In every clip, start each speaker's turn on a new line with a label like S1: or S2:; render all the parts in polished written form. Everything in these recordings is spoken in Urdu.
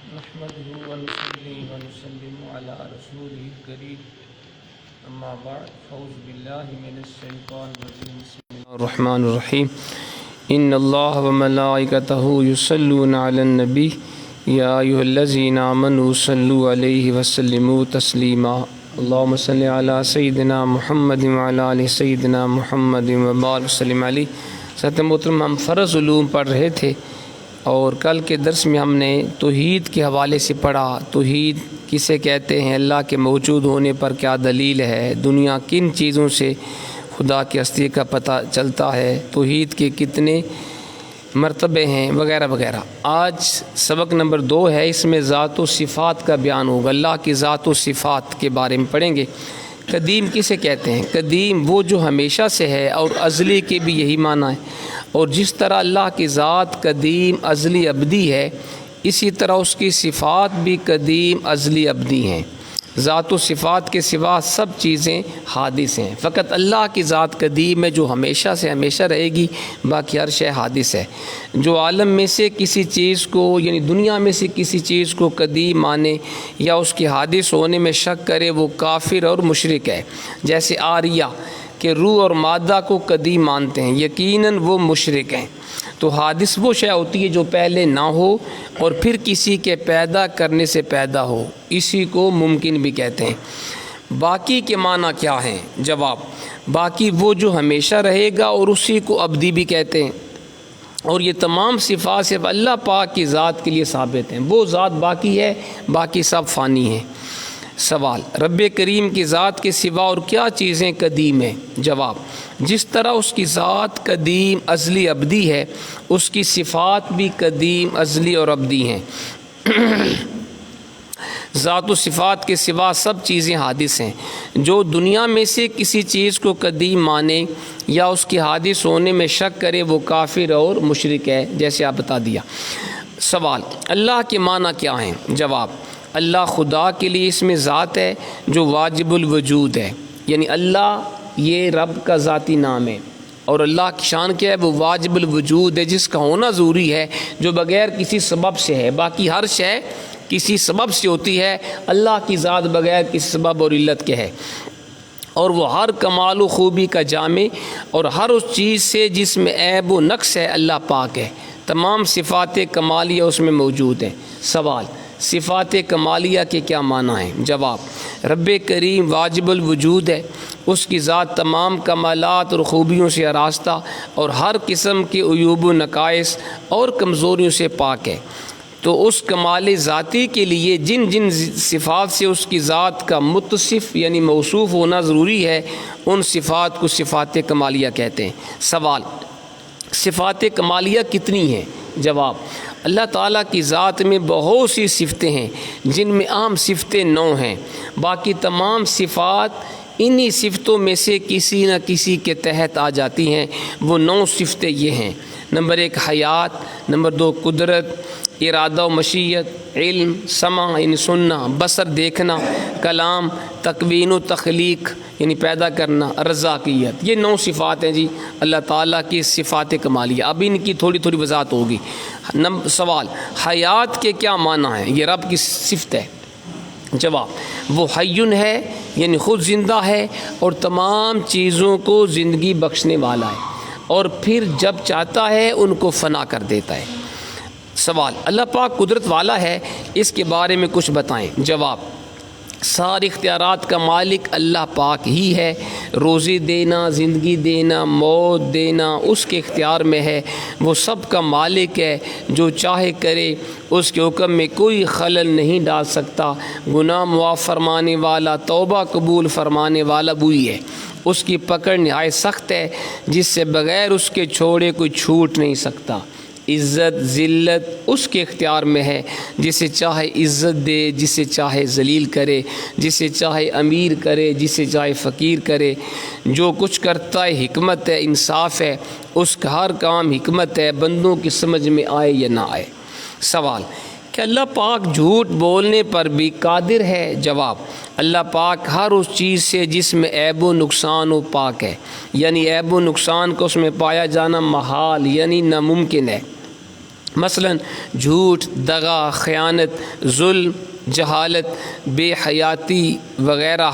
S1: نحمده ونصلي ونسلم على رسوله الكريم اما بعد فاعوذ بالله من الشيطان الرجيم بسم الله الرحمن الرحيم ان الله وملائكته يصلون على النبي يا ايها الذين امنوا صلوا عليه وسلموا تسليما اللهم صل على سيدنا محمد وعلى ال سيدنا محمد وبارك وسلم عليه۔ ساتھ محترم، ہم فرض علوم پڑھ رہے تھے اور کل کے درس میں ہم نے توحید کے حوالے سے پڑھا۔ توحید کسے کہتے ہیں، اللہ کے موجود ہونے پر کیا دلیل ہے، دنیا کن چیزوں سے خدا کی ہستی کا پتہ چلتا ہے، توحید کے کتنے مرتبے ہیں وغیرہ وغیرہ۔ آج سبق نمبر 2 ہے، اس میں ذات و صفات کا بیان ہوگا۔ اللہ کی ذات و صفات کے بارے میں پڑھیں گے۔ قدیم کسے کہتے ہیں؟ قدیم وہ جو ہمیشہ سے ہے، اور ازلی کے بھی یہی معنی ہے۔ اور جس طرح اللہ کی ذات قدیم ازلی ابدی ہے، اسی طرح اس کی صفات بھی قدیم ازلی ابدی ہیں۔ ذات و صفات کے سوا سب چیزیں حادث ہیں، فقط اللہ کی ذات قدیم ہے جو ہمیشہ سے ہمیشہ رہے گی، باقی ہر شے حادث ہے۔ جو عالم میں سے کسی چیز کو، یعنی دنیا میں سے کسی چیز کو قدیم مانے یا اس کے حادث ہونے میں شک کرے، وہ کافر اور مشرک ہے۔ جیسے آریہ کہ روح اور مادہ کو قدیم مانتے ہیں، یقیناً وہ مشرک ہیں۔ تو حادث وہ شے ہوتی ہے جو پہلے نہ ہو اور پھر کسی کے پیدا کرنے سے پیدا ہو، اسی کو ممکن بھی کہتے ہیں۔ باقی کے معنی کیا ہیں؟ جواب، باقی وہ جو ہمیشہ رہے گا، اور اسی کو ابدی بھی کہتے ہیں۔ اور یہ تمام صفات صرف اللہ پاک کی ذات کے لیے ثابت ہیں۔ وہ ذات باقی ہے، باقی سب فانی ہیں۔ سوال، رب کریم کی ذات کے سوا اور کیا چیزیں قدیم ہیں؟ جواب، جس طرح اس کی ذات قدیم ازلی ابدی ہے، اس کی صفات بھی قدیم ازلی اور ابدی ہیں۔ ذات و صفات کے سوا سب چیزیں حادث ہیں۔ جو دنیا میں سے کسی چیز کو قدیم مانے یا اس کے حادث ہونے میں شک کرے، وہ کافر اور مشرک ہے، جیسے آپ بتا دیا۔ سوال، اللہ کے معنی کیا ہیں؟ جواب، اللہ خدا کے لیے اس میں ذات ہے جو واجب الوجود ہے، یعنی اللہ یہ رب کا ذاتی نام ہے، اور اللہ کی شان کیا ہے؟ وہ واجب الوجود ہے، جس کا ہونا ضروری ہے، جو بغیر کسی سبب سے ہے۔ باقی ہر شے کسی سبب سے ہوتی ہے، اللہ کی ذات بغیر کسی سبب اور علت کے ہے، اور وہ ہر کمال و خوبی کا جامع، اور ہر اس چیز سے جس میں عیب و نقص ہے اللہ پاک ہے۔ تمام صفات کمالیہ اس میں موجود ہیں۔ سوال، صفات کمالیہ کے کیا معنی ہیں؟ جواب، رب کریم واجب الوجود ہے، اس کی ذات تمام کمالات اور خوبیوں سے آراستہ، اور ہر قسم کے عیوب و نقائص اور کمزوریوں سے پاک ہے۔ تو اس کمال ذاتی کے لیے جن جن صفات سے اس کی ذات کا متصف یعنی موصوف ہونا ضروری ہے، ان صفات کو صفات کمالیہ کہتے ہیں۔ سوال، صفات کمالیہ کتنی ہیں؟ جواب، اللہ تعالیٰ کی ذات میں بہت سی صفتیں ہیں، جن میں عام صفتیں 9 ہیں، باقی تمام صفات انہی صفتوں میں سے کسی نہ کسی کے تحت آ جاتی ہیں۔ وہ 9 صفتیں یہ ہیں: نمبر 1 حیات، نمبر 2 قدرت، ارادہ و مشیت، علم، سمع یعنی سننا، بصر دیکھنا، کلام، تکوین و تخلیق یعنی پیدا کرنا، رزاقیت۔ یہ 9 صفات ہیں جی اللہ تعالیٰ کی صفات کمالیہ۔ اب ان کی تھوڑی تھوڑی وضاحت ہوگی۔ سوال، حیات کے کیا معنی ہیں؟ یہ رب کی صفت ہے۔ جواب، وہ حیٌ ہے یعنی خود زندہ ہے، اور تمام چیزوں کو زندگی بخشنے والا ہے، اور پھر جب چاہتا ہے ان کو فنا کر دیتا ہے۔ سوال، اللہ پاک قدرت والا ہے، اس کے بارے میں کچھ بتائیں۔ جواب، سارے اختیارات کا مالک اللہ پاک ہی ہے۔ روزی دینا، زندگی دینا، موت دینا اس کے اختیار میں ہے۔ وہ سب کا مالک ہے، جو چاہے کرے، اس کے حکم میں کوئی خلل نہیں ڈال سکتا۔ گناہ معاف فرمانے والا، توبہ قبول فرمانے والا وہی ہے۔ اس کی پکڑ نہایت سخت ہے، جس سے بغیر اس کے چھوڑے کوئی چھوٹ نہیں سکتا۔ عزت ذلت اس کے اختیار میں ہے، جسے چاہے عزت دے، جسے چاہے ذلیل کرے، جسے چاہے امیر کرے، جسے چاہے فقیر کرے۔ جو کچھ کرتا ہے حکمت ہے، انصاف ہے، اس کا ہر کام حکمت ہے، بندوں کی سمجھ میں آئے یا نہ آئے۔ سوال، کہ اللہ پاک جھوٹ بولنے پر بھی قادر ہے؟ جواب، اللہ پاک ہر اس چیز سے جس میں عیب و نقصان و پاک ہے، یعنی عیب و نقصان کو اس میں پایا جانا محال یعنی ناممکن ہے۔ مثلاً جھوٹ، دغا، خیانت، ظلم، جہالت، بے حیاتی وغیرہ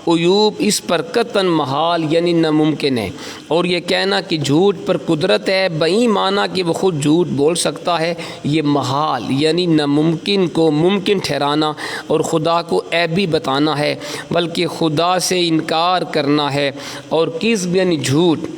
S1: عیوب اس پر قطعاً محال یعنی ناممکن ہے۔ اور یہ کہنا کہ جھوٹ پر قدرت ہے بئی معنی کہ وہ خود جھوٹ بول سکتا ہے، یہ محال یعنی ناممکن کو ممکن ٹھہرانا اور خدا کو عیبی بتانا ہے، بلکہ خدا سے انکار کرنا ہے۔ اور کذب یعنی جھوٹ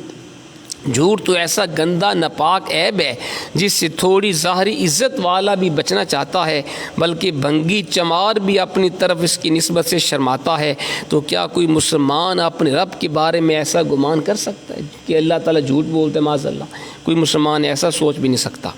S1: تو ایسا گندا ناپاک عیب ہے جس سے تھوڑی ظاہری عزت والا بھی بچنا چاہتا ہے، بلکہ بھنگی چمار بھی اپنی طرف اس کی نسبت سے شرماتا ہے۔ تو کیا کوئی مسلمان اپنے رب کے بارے میں ایسا گمان کر سکتا ہے کہ اللہ تعالیٰ جھوٹ بولتے ہیں؟ معاذ اللہ، کوئی مسلمان ایسا سوچ بھی نہیں سکتا۔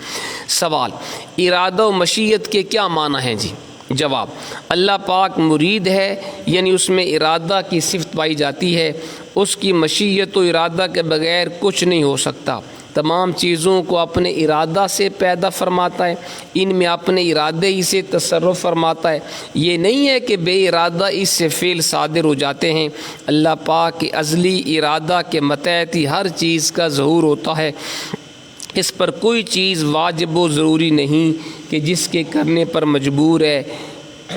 S1: سوال، ارادہ و مشیت کے کیا معنی ہیں جی؟ جواب، اللہ پاک مرید ہے یعنی اس میں ارادہ کی صفت پائی جاتی ہے، اس کی مشیت و ارادہ کے بغیر کچھ نہیں ہو سکتا۔ تمام چیزوں کو اپنے ارادہ سے پیدا فرماتا ہے، ان میں اپنے ارادے ہی سے تصرف فرماتا ہے، یہ نہیں ہے کہ بے ارادہ اس سے فعل صادر ہو جاتے ہیں۔ اللہ پاک کے ازلی ارادہ کے متحد ہی ہر چیز کا ظہور ہوتا ہے، اس پر کوئی چیز واجب و ضروری نہیں کہ جس کے کرنے پر مجبور ہے،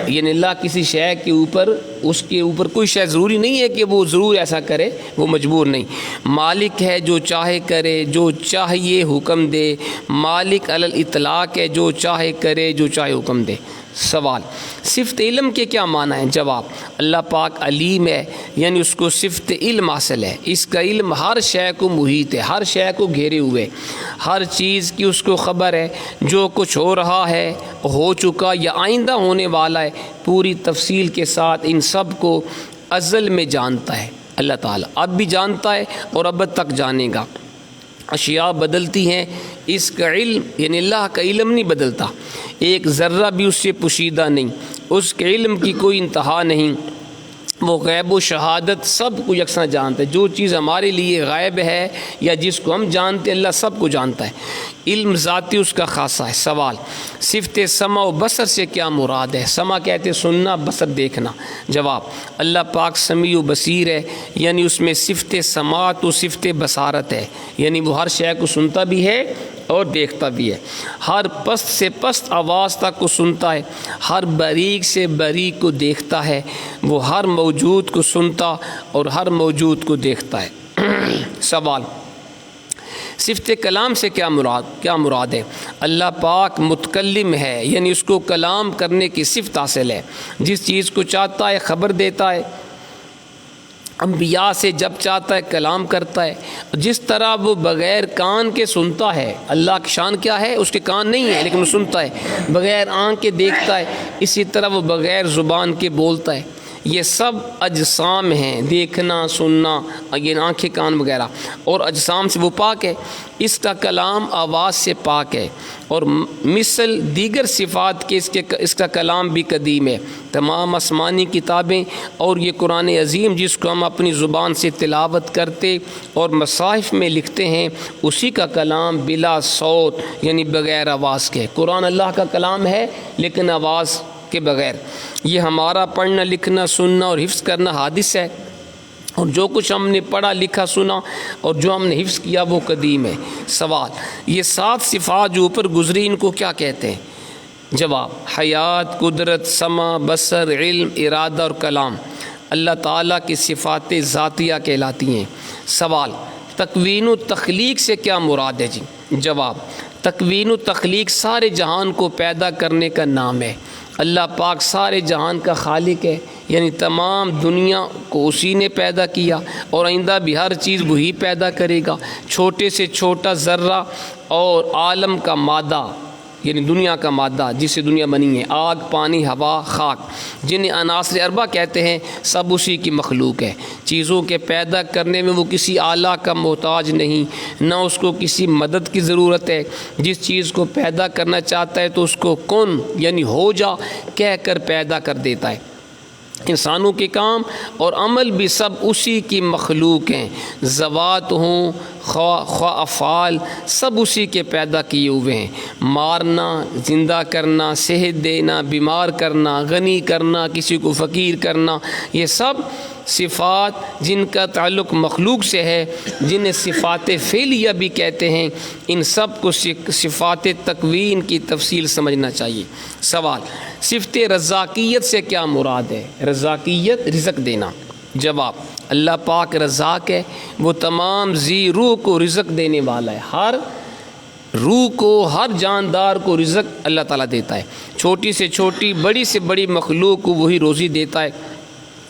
S1: یعنی اللہ کسی شے کے اوپر، اس کے اوپر کوئی شے ضروری نہیں ہے کہ وہ ضرور ایسا کرے، وہ مجبور نہیں۔ مالک ہے جو چاہے کرے، جو چاہیے حکم دے، مالک علی الاطلاق ہے جو چاہے کرے، جو چاہے حکم دے۔ سوال، صفت علم کے کیا معنی ہیں؟ جواب، اللہ پاک علیم ہے یعنی اس کو صفت علم حاصل ہے، اس کا علم ہر شے کو محیط ہے، ہر شے کو گھیرے ہوئے، ہر چیز کی اس کو خبر ہے، جو کچھ ہو رہا ہے، ہو چکا یا آئندہ ہونے والا ہے، پوری تفصیل کے ساتھ ان سب کو ازل میں جانتا ہے۔ اللہ تعالیٰ اب بھی جانتا ہے اور اب تک جانے گا۔ اشیاء بدلتی ہیں، اس کا علم یعنی اللہ کا علم نہیں بدلتا، ایک ذرہ بھی اس سے پوشیدہ نہیں، اس کے علم کی کوئی انتہا نہیں، وہ غیب و شہادت سب کو یکساں جانتا ہے، جو چیز ہمارے لیے غائب ہے یا جس کو ہم جانتے اللہ سب کو جانتا ہے، علم ذاتی اس کا خاصہ ہے۔ سوال، صفت سمع و بصر سے کیا مراد ہے؟ سمع کہتے سننا، بصر دیکھنا۔ جواب، اللہ پاک سمیع و بصیر ہے یعنی اس میں صفت سماعت و صفت بصارت ہے، یعنی وہ ہر شے کو سنتا بھی ہے اور دیکھتا بھی ہے، ہر پست سے پست آواز تک کو سنتا ہے، ہر باریک سے باریک کو دیکھتا ہے، وہ ہر موجود کو سنتا اور ہر موجود کو دیکھتا ہے۔ سوال، صفت کلام سے کیا مراد ہے؟ اللہ پاک متکلم ہے یعنی اس کو کلام کرنے کی صفت حاصل ہے، جس چیز کو چاہتا ہے خبر دیتا ہے، انبیاء سے جب چاہتا ہے کلام کرتا ہے، جس طرح وہ بغیر کان کے سنتا ہے، اللہ کی شان کیا ہے؟ اس کے کان نہیں ہے لیکن وہ سنتا ہے، بغیر آنکھ کے دیکھتا ہے، اسی طرح وہ بغیر زبان کے بولتا ہے۔ یہ سب اجسام ہیں، دیکھنا، سننا، یہ آنکھیں، کان وغیرہ، اور اجسام سے وہ پاک ہے، اس کا کلام آواز سے پاک ہے، اور مثل دیگر صفات کے اس کا کلام بھی قدیم ہے۔ تمام آسمانی کتابیں اور یہ قرآن عظیم جس کو ہم اپنی زبان سے تلاوت کرتے اور مصاحف میں لکھتے ہیں، اسی کا کلام بلا صوت یعنی بغیر آواز کے۔ قرآن اللہ کا کلام ہے لیکن آواز کے بغیر۔ یہ ہمارا پڑھنا، لکھنا، سننا اور حفظ کرنا حادث ہے، اور جو کچھ ہم نے پڑھا، لکھا، سنا اور جو ہم نے حفظ کیا وہ قدیم ہے۔ سوال، یہ 7 صفات جو اوپر گزری ان کو کیا کہتے ہیں؟ جواب، حیات، قدرت، سمع، بصر، علم، ارادہ اور کلام اللہ تعالیٰ کی صفات ذاتیہ کہلاتی ہیں۔ سوال، تکوین و تخلیق سے کیا مراد ہے جی؟ جواب، تکوین و تخلیق سارے جہان کو پیدا کرنے کا نام ہے۔ اللہ پاک سارے جہان کا خالق ہے، یعنی تمام دنیا کو اسی نے پیدا کیا اور آئندہ بھی ہر چیز وہی پیدا کرے گا، چھوٹے سے چھوٹا ذرہ اور عالم کا مادہ یعنی دنیا کا مادہ جس سے دنیا بنی ہے، آگ، پانی، ہوا، خاک، جنہیں عناصر اربعہ کہتے ہیں، سب اسی کی مخلوق ہے۔ چیزوں کے پیدا کرنے میں وہ کسی آلہ کا محتاج نہیں، نہ اس کو کسی مدد کی ضرورت ہے۔ جس چیز کو پیدا کرنا چاہتا ہے تو اس کو کن یعنی ہو جا کہہ کر پیدا کر دیتا ہے۔ انسانوں کے کام اور عمل بھی سب اسی کی مخلوق ہیں، ذوات ہوں خواہ افعال، سب اسی کے پیدا کیے ہوئے ہیں۔ مارنا، زندہ کرنا، صحت دینا، بیمار کرنا، غنی کرنا، کسی کو فقیر کرنا، یہ سب صفات جن کا تعلق مخلوق سے ہے، جنہیں صفات فعلیہ بھی کہتے ہیں، ان سب کو صفات تکوین کی تفصیل سمجھنا چاہیے۔ سوال، صفت رزاقیت سے کیا مراد ہے؟ رزاقیت رزق دینا۔ جواب، اللہ پاک رزاق ہے، وہ تمام ذی روح کو رزق دینے والا ہے۔ ہر روح کو، ہر جاندار کو رزق اللہ تعالیٰ دیتا ہے، چھوٹی سے چھوٹی، بڑی سے بڑی مخلوق کو وہی روزی دیتا ہے،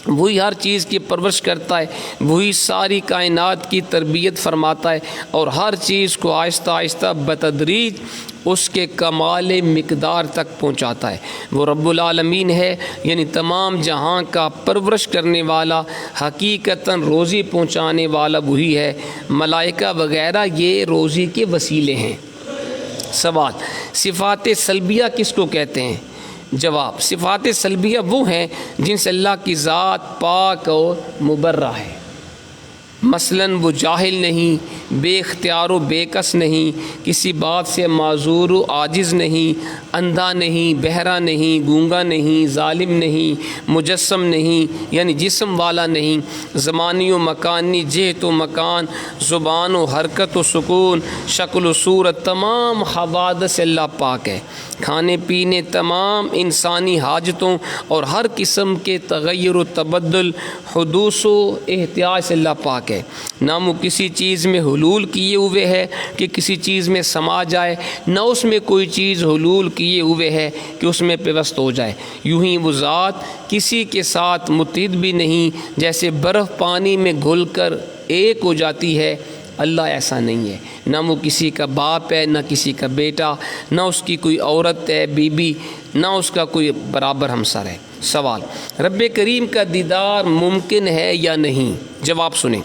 S1: وہی ہر چیز کی پرورش کرتا ہے، وہی ساری کائنات کی تربیت فرماتا ہے، اور ہر چیز کو آہستہ آہستہ بتدریج اس کے کمال مقدار تک پہنچاتا ہے۔ وہ رب العالمین ہے، یعنی تمام جہاں کا پرورش کرنے والا، حقیقتاً روزی پہنچانے والا وہی ہے۔ ملائکہ وغیرہ یہ روزی کے وسیلے ہیں۔ سوال، صفات سلبیہ کس کو کہتے ہیں؟ جواب، صفات سلبیہ وہ ہیں جن سے اللہ کی ذات پاک اور مبرہ ہے۔ مثلاً وہ جاہل نہیں، بے اختیار و بے کس نہیں، کسی بات سے معذور و عاجز نہیں، اندھا نہیں، بہرا نہیں، گونگا نہیں، ظالم نہیں، مجسم نہیں یعنی جسم والا نہیں، زمانی و مکانی، جہت و مکان، زبان و حرکت و سکون، شکل و صورت، تمام حوادث سے اللہ پاک ہے۔ کھانے پینے، تمام انسانی حاجتوں اور ہر قسم کے تغیر و تبدل، حدوث و احتیاج سے اللہ پاک ہے۔ نہ وہ کسی چیز میں حلول کیے ہوئے ہے کہ کسی چیز میں سما جائے، نہ اس میں کوئی چیز حلول کیے ہوئے ہے کہ اس میں پیوست ہو جائے۔ یوں ہی وہ ذات کسی کے ساتھ متحد بھی نہیں، جیسے برف پانی میں گھل کر ایک ہو جاتی ہے، اللہ ایسا نہیں ہے۔ نہ وہ کسی کا باپ ہے، نہ کسی کا بیٹا، نہ اس کی کوئی عورت ہے، بیوی، نہ اس کا کوئی برابر ہمسر ہے۔ سوال، رب کریم کا دیدار ممکن ہے یا نہیں؟ جواب سنیں۔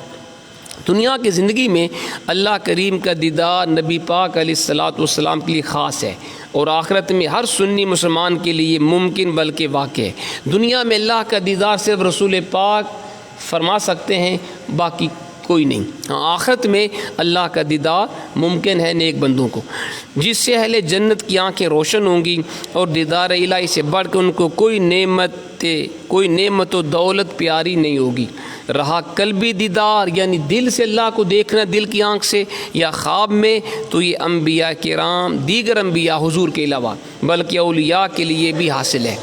S1: دنیا کی زندگی میں اللہ کریم کا دیدار نبی پاک علیہ الصلاۃ والسلام کے لیے خاص ہے، اور آخرت میں ہر سنی مسلمان کے لیے ممکن بلکہ واقع ہے۔ دنیا میں اللہ کا دیدار صرف رسول پاک فرما سکتے ہیں، باقی کوئی نہیں۔ ہاں، آخرت میں اللہ کا دیدار ممکن ہے نیک بندوں کو، جس سے اہل جنت کی آنکھیں روشن ہوں گی، اور دیدار الہی سے بڑھ کر ان کو کوئی نعمت و دولت پیاری نہیں ہوگی۔ رہا قلبی دیدار یعنی دل سے اللہ کو دیکھنا، دل کی آنکھ سے یا خواب میں، تو یہ انبیاء کرام، دیگر انبیاء حضور کے علاوہ بلکہ اولیاء کے لیے بھی حاصل ہے۔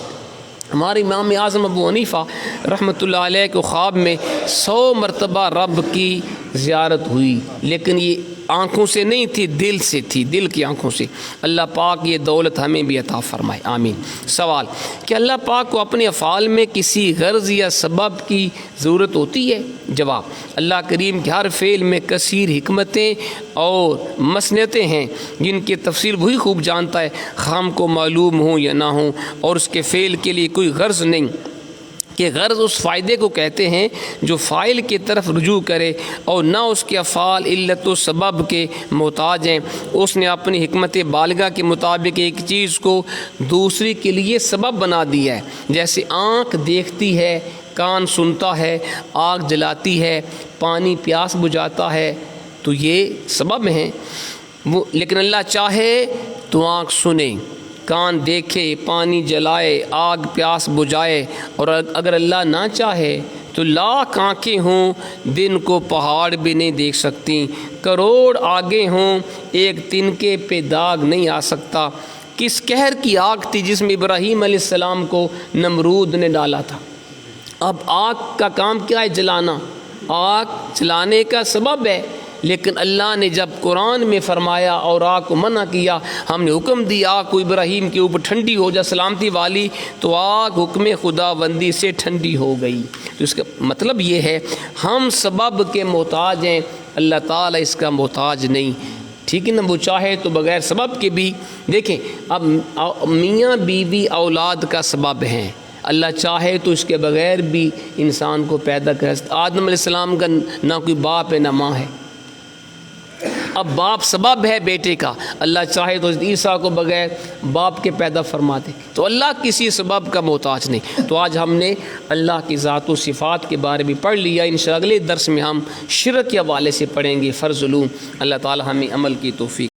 S1: ہمارے امام اعظم ابو حنیفہ رحمۃ اللہ علیہ کو خواب میں 100 مرتبہ رب کی زیارت ہوئی، لیکن یہ آنکھوں سے نہیں تھی، دل سے تھی، دل کی آنکھوں سے۔ اللہ پاک یہ دولت ہمیں بھی عطا فرمائے، آمین۔ سوال، کہ اللہ پاک کو اپنے افعال میں کسی غرض یا سبب کی ضرورت ہوتی ہے؟ جواب، اللہ کریم کے ہر فعل میں کثیر حکمتیں اور مصنعتیں ہیں، جن کی تفصیل وہی خوب جانتا ہے، ہم کو معلوم ہوں یا نہ ہوں، اور اس کے فعل کے لیے کوئی غرض نہیں، کہ غرض اس فائدے کو کہتے ہیں جو فاعل کی طرف رجوع کرے، اور نہ اس کے افعال علت و سبب کے محتاج ہیں۔ اس نے اپنی حکمت بالغہ کے مطابق ایک چیز کو دوسری کے لیے سبب بنا دیا ہے، جیسے آنکھ دیکھتی ہے، کان سنتا ہے، آگ جلاتی ہے، پانی پیاس بجھاتا ہے، تو یہ سبب ہیں وہ۔ لیکن اللہ چاہے تو آنکھ سنے، کان دیکھے، پانی جلائے، آگ پیاس بجھائے، اور اگر اللہ نہ چاہے تو لاکھ آنکھیں ہوں، دن کو پہاڑ بھی نہیں دیکھ سکتی، کروڑ آگے ہوں، ایک تنکے پہ داغ نہیں آ سکتا۔ کس قہر کی آگ تھی جس میں ابراہیم علیہ السلام کو نمرود نے ڈالا تھا؟ اب آگ کا کام کیا ہے؟ جلانا، آگ جلانے کا سبب ہے، لیکن اللہ نے جب قرآن میں فرمایا اور آگ کو منع کیا، ہم نے حکم دیا آگ کو ابراہیم کے اوپر ٹھنڈی ہو جا سلامتی والی، تو آگ حکم خدا بندی سے ٹھنڈی ہو گئی۔ تو اس کا مطلب یہ ہے ہم سبب کے محتاج ہیں، اللہ تعالیٰ اس کا محتاج نہیں، ٹھیک ہے نا؟ وہ چاہے تو بغیر سبب کے بھی، دیکھیں اب میاں بیوی اولاد کا سبب ہیں، اللہ چاہے تو اس کے بغیر بھی انسان کو پیدا کر سکتا۔ آدم علیہ السلام کا نہ کوئی باپ ہے نہ ماں ہے، اب باپ سبب ہے بیٹے کا، اللہ چاہے تو عیسیٰ کو بغیر باپ کے پیدا فرما دے، تو اللہ کسی سبب کا محتاج نہیں۔ تو آج ہم نے اللہ کی ذات و صفات کے بارے میں پڑھ لیا، انشاءاللہ اگلے درس میں ہم شرک کے حوالے سے پڑھیں گے، فرض علوم۔ اللہ تعالی ہمیں عمل کی توفیق